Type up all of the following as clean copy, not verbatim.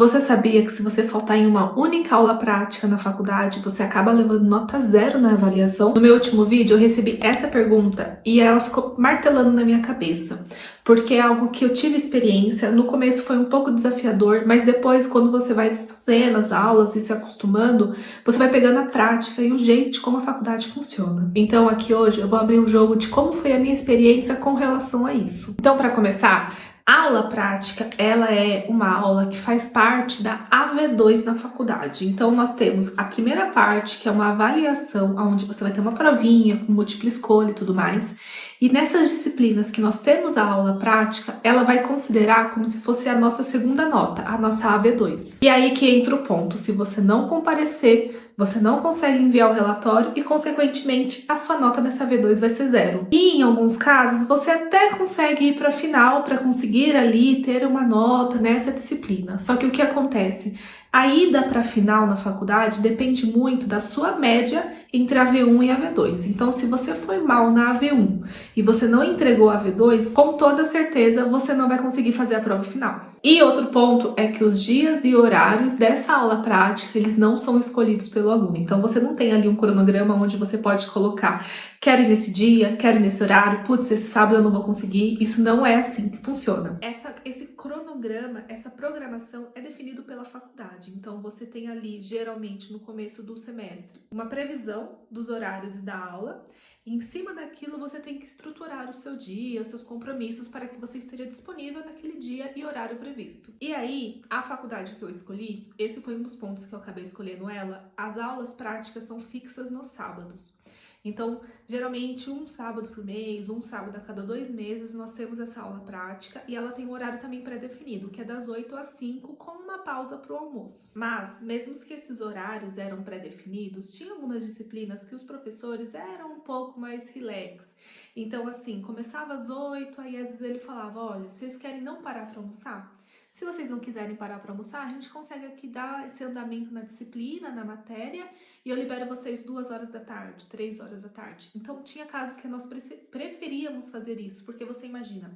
Você sabia que se você faltar em uma única aula prática na faculdade, você acaba levando nota 0 na avaliação? No meu último vídeo eu recebi essa pergunta e ela ficou martelando na minha cabeça, porque é algo que eu tive experiência. No começo foi um pouco desafiador, mas depois, quando você vai fazendo as aulas e se acostumando, você vai pegando a prática e o jeito de como a faculdade funciona. Então aqui hoje eu vou abrir um jogo de como foi a minha experiência com relação a isso. Então, para começar, a aula prática, ela é uma aula que faz parte da AV2 na faculdade. Então, nós temos a primeira parte, que é uma avaliação, onde você vai ter uma provinha com múltipla escolha e tudo mais. E nessas disciplinas que nós temos a aula prática, ela vai considerar como se fosse a nossa segunda nota, a nossa AV2. E aí que entra o ponto: se você não comparecer, você não consegue enviar o relatório e, consequentemente, a sua nota nessa AV2 vai ser 0. E, em alguns casos, você até consegue ir para a final para conseguir ali ter uma nota nessa disciplina. Só que o que acontece? A ida para a final na faculdade depende muito da sua média entre a AV1 e a AV2. Então, se você foi mal na AV1 e você não entregou a AV2, com toda certeza você não vai conseguir fazer a prova final. E outro ponto é que os dias e horários dessa aula prática, eles não são escolhidos pelo aluno. Então, você não tem ali um cronograma onde você pode colocar: quero ir nesse dia, quero ir nesse horário, putz, esse sábado eu não vou conseguir. Isso não é assim que funciona. Esse cronograma, essa programação é definido pela faculdade. Então, você tem ali, geralmente, no começo do semestre, uma previsão dos horários e da aula. E em cima daquilo, você tem que estruturar o seu dia, os seus compromissos, para que você esteja disponível naquele dia e horário previsto. E aí, a faculdade que eu escolhi, esse foi um dos pontos que eu acabei escolhendo ela: as aulas práticas são fixas nos sábados. Então, geralmente, um sábado por mês, um sábado a cada 2 meses, nós temos essa aula prática, e ela tem um horário também pré-definido, que é das 8 às 5, com uma pausa para o almoço. Mas, mesmo que esses horários eram pré-definidos, tinha algumas disciplinas que os professores eram um pouco mais relax. Então, assim, começava às 8, aí às vezes ele falava: olha, vocês querem não parar para almoçar? Se vocês não quiserem parar para almoçar, a gente consegue aqui dar esse andamento na disciplina, na matéria, e eu libero vocês 2 horas da tarde, 3 horas da tarde. Então, tinha casos que nós preferíamos fazer isso, porque você imagina,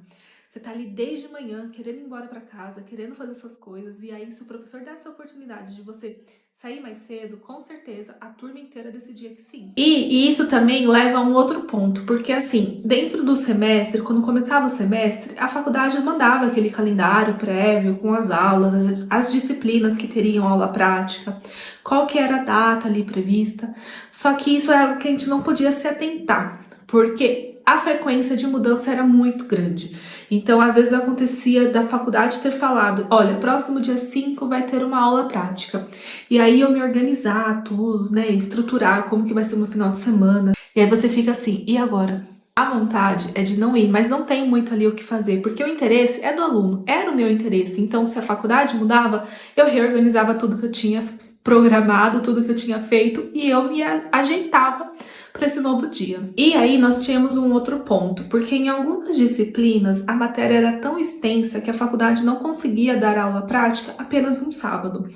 você tá ali desde manhã, querendo ir embora para casa, querendo fazer suas coisas, e aí se o professor dá essa oportunidade de você sair mais cedo, com certeza a turma inteira decidia que sim. E isso também leva a um outro ponto, porque assim, dentro do semestre, quando começava o semestre, a faculdade mandava aquele calendário prévio com as aulas, as disciplinas que teriam aula prática, qual que era a data ali prevista. Só que isso era algo que a gente não podia se atentar, porque a frequência de mudança era muito grande. Então, às vezes acontecia da faculdade ter falado: olha, próximo dia 5 vai ter uma aula prática. E aí eu me organizar tudo, né, estruturar como que vai ser o meu final de semana. E aí você fica assim: e agora? A vontade é de não ir, mas não tem muito ali o que fazer, porque o interesse é do aluno, era o meu interesse. Então, se a faculdade mudava, eu reorganizava tudo que eu tinha programado, tudo que eu tinha feito, e eu me ajeitava para esse novo dia. E aí nós tínhamos um outro ponto, porque em algumas disciplinas a matéria era tão extensa que a faculdade não conseguia dar aula prática apenas um sábado.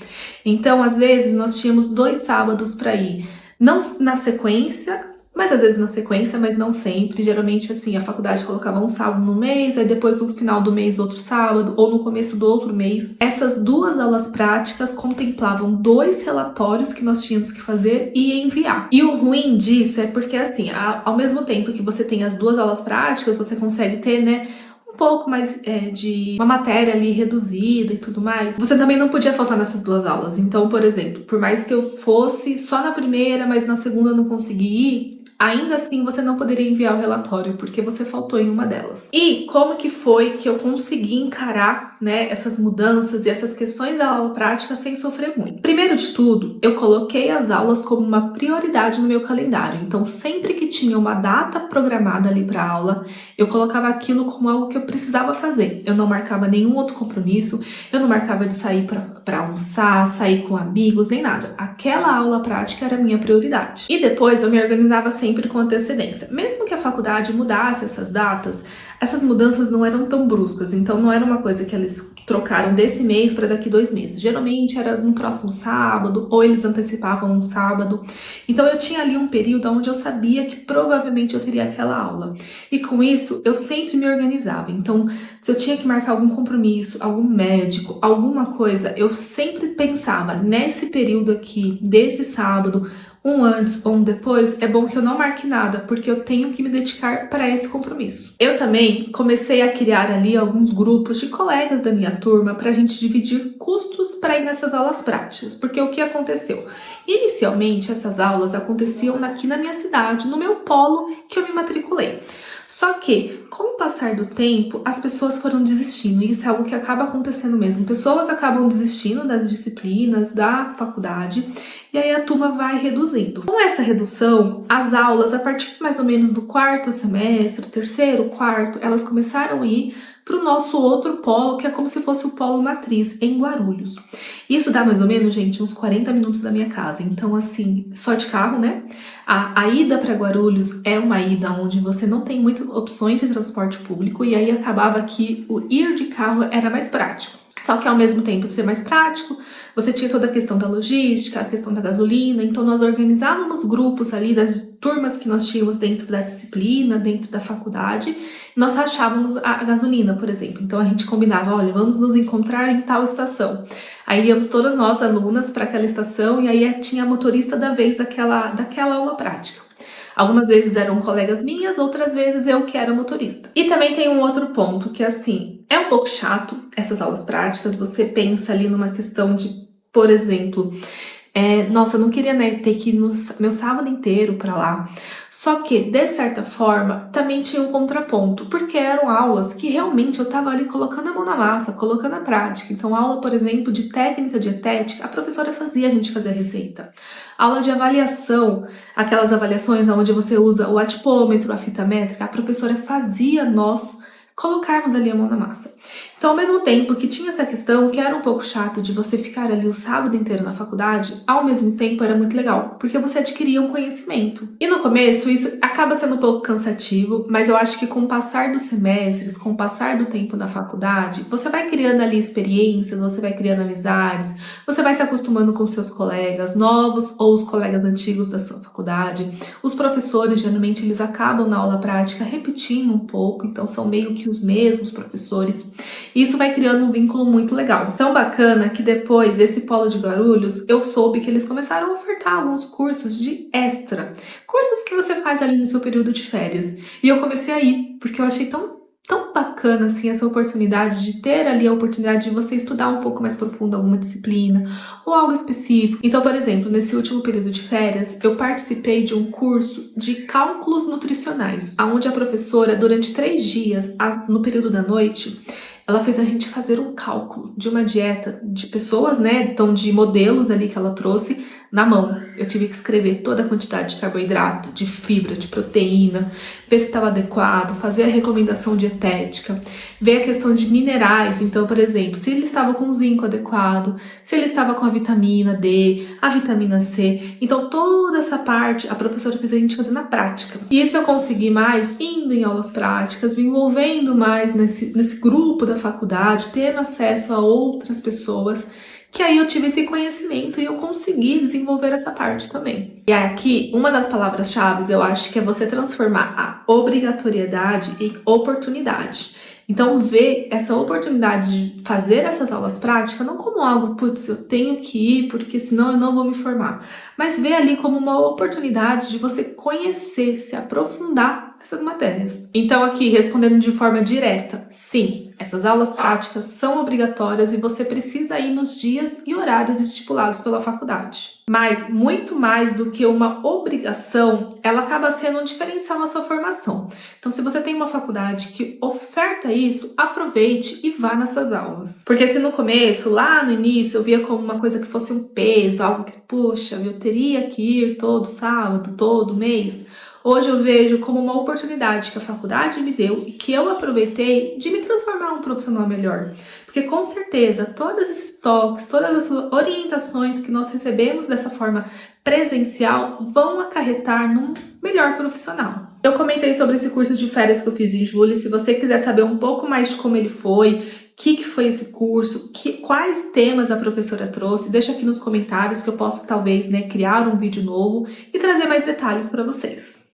Então, às vezes, nós tínhamos 2 sábados para ir, não na sequência, mas às vezes na sequência, mas não sempre. Geralmente, assim, a faculdade colocava um sábado no mês, aí depois no final do mês outro sábado, ou no começo do outro mês. Essas 2 aulas práticas contemplavam 2 relatórios que nós tínhamos que fazer e enviar. E o ruim disso é porque, assim, ao mesmo tempo que você tem as 2 aulas práticas, você consegue ter, né, um pouco mais de uma matéria ali reduzida e tudo mais. Você também não podia faltar nessas 2 aulas. Então, por exemplo, por mais que eu fosse só na primeira, mas na segunda eu não consegui ir, ainda assim você não poderia enviar o relatório, porque você faltou em uma delas. E como que foi que eu consegui encarar, né, essas mudanças e essas questões da aula prática sem sofrer muito? Primeiro de tudo, eu coloquei as aulas como uma prioridade no meu calendário. Então, sempre que tinha uma data programada ali para aula, eu colocava aquilo como algo que eu precisava fazer. Eu não marcava nenhum outro compromisso, eu não marcava de sair para almoçar, sair com amigos, nem nada. Aquela aula prática era a minha prioridade. E depois eu me organizava sempre com antecedência. Mesmo que a faculdade mudasse essas datas, essas mudanças não eram tão bruscas, então não era uma coisa que eles trocaram desse mês para daqui 2 meses. Geralmente era no próximo sábado, ou eles antecipavam um sábado. Então eu tinha ali um período onde eu sabia que provavelmente eu teria aquela aula. E com isso, eu sempre me organizava. Então, se eu tinha que marcar algum compromisso, algum médico, alguma coisa, eu sempre pensava, nesse período aqui, desse sábado, um antes ou um depois, é bom que eu não marque nada, porque eu tenho que me dedicar para esse compromisso. Eu também comecei a criar ali alguns grupos de colegas da minha turma para a gente dividir custos para ir nessas aulas práticas, porque o que aconteceu? Inicialmente, essas aulas aconteciam aqui na minha cidade, no meu polo que eu me matriculei. Só que, com o passar do tempo, as pessoas foram desistindo, e isso é algo que acaba acontecendo mesmo. Pessoas acabam desistindo das disciplinas da faculdade, e aí a turma vai reduzindo. Com essa redução, as aulas, a partir mais ou menos do quarto semestre, terceiro, quarto, elas começaram a ir para o nosso outro polo, que é como se fosse o polo matriz, em Guarulhos. Isso dá mais ou menos, gente, uns 40 minutos da minha casa. Então, assim, só de carro, né? A ida para Guarulhos é uma ida onde você não tem muitas opções de transporte público, e aí acabava que o ir de carro era mais prático. Só que ao mesmo tempo de ser mais prático, você tinha toda a questão da logística, a questão da gasolina, então nós organizávamos grupos ali das turmas que nós tínhamos dentro da disciplina, dentro da faculdade, e nós rachávamos a gasolina, por exemplo. Então a gente combinava, olha, vamos nos encontrar em tal estação. Aí íamos todas nós, alunas, para aquela estação, e aí tinha a motorista da vez daquela aula prática. Algumas vezes eram colegas minhas, outras vezes eu que era motorista. E também tem um outro ponto que, assim, é um pouco chato essas aulas práticas. Você pensa ali numa questão de, por exemplo, nossa, eu não queria, né, ter que ir no meu sábado inteiro para lá. Só que, de certa forma, também tinha um contraponto, porque eram aulas que realmente eu estava ali colocando a mão na massa, colocando a prática. Então, aula, por exemplo, de técnica dietética, a professora fazia a gente fazer a receita. Aula de avaliação, aquelas avaliações onde você usa o atipômetro, a fita métrica, a professora fazia nós colocarmos ali a mão na massa. Então, ao mesmo tempo que tinha essa questão, que era um pouco chato de você ficar ali o sábado inteiro na faculdade, ao mesmo tempo era muito legal, porque você adquiria um conhecimento. E no começo, isso acaba sendo um pouco cansativo, mas eu acho que com o passar dos semestres, com o passar do tempo na faculdade, você vai criando ali experiências, você vai criando amizades, você vai se acostumando com seus colegas novos ou os colegas antigos da sua faculdade. Os professores, geralmente, eles acabam na aula prática repetindo um pouco, então são meio que os mesmos professores. E isso vai criando um vínculo muito legal. Tão bacana que depois desse polo de Guarulhos, eu soube que eles começaram a ofertar alguns cursos de extra. Cursos que você faz ali no seu período de férias. E eu comecei a ir, porque eu achei tão bacana, assim, essa oportunidade de ter ali a oportunidade de você estudar um pouco mais profundo alguma disciplina ou algo específico. Então, por exemplo, nesse último período de férias, eu participei de um curso de cálculos nutricionais, onde a professora, durante 3 dias, no período da noite, ela fez a gente fazer um cálculo de uma dieta de pessoas, né, então de modelos ali que ela trouxe, na mão. Eu tive que escrever toda a quantidade de carboidrato, de fibra, de proteína, ver se estava adequado, fazer a recomendação dietética, ver a questão de minerais. Então, por exemplo, se ele estava com o zinco adequado, se ele estava com a vitamina D, a vitamina C. Então, toda essa parte a professora fez a gente fazer na prática. E isso eu consegui mais indo em aulas práticas, me envolvendo mais nesse grupo da faculdade, tendo acesso a outras pessoas, que aí eu tive esse conhecimento e eu consegui desenvolver essa parte também. E aqui, uma das palavras-chave, eu acho que é você transformar a obrigatoriedade em oportunidade. Então, ver essa oportunidade de fazer essas aulas práticas não como algo, putz, eu tenho que ir porque senão eu não vou me formar, mas ver ali como uma oportunidade de você conhecer, se aprofundar essas matérias. Então, aqui, respondendo de forma direta, sim, essas aulas práticas são obrigatórias e você precisa ir nos dias e horários estipulados pela faculdade. Mas, muito mais do que uma obrigação, ela acaba sendo um diferencial na sua formação. Então, se você tem uma faculdade que oferta isso, aproveite e vá nessas aulas. Porque se no começo, lá no início, eu via como uma coisa que fosse um peso, algo que, poxa, eu teria que ir todo sábado, todo mês, hoje eu vejo como uma oportunidade que a faculdade me deu e que eu aproveitei de me transformar em um profissional melhor. Porque com certeza, todos esses toques, todas essas orientações que nós recebemos dessa forma presencial vão acarretar num melhor profissional. Eu comentei sobre esse curso de férias que eu fiz em julho. Se você quiser saber um pouco mais de como ele foi, o que foi esse curso, quais temas a professora trouxe, deixa aqui nos comentários que eu posso talvez, né, criar um vídeo novo e trazer mais detalhes para vocês.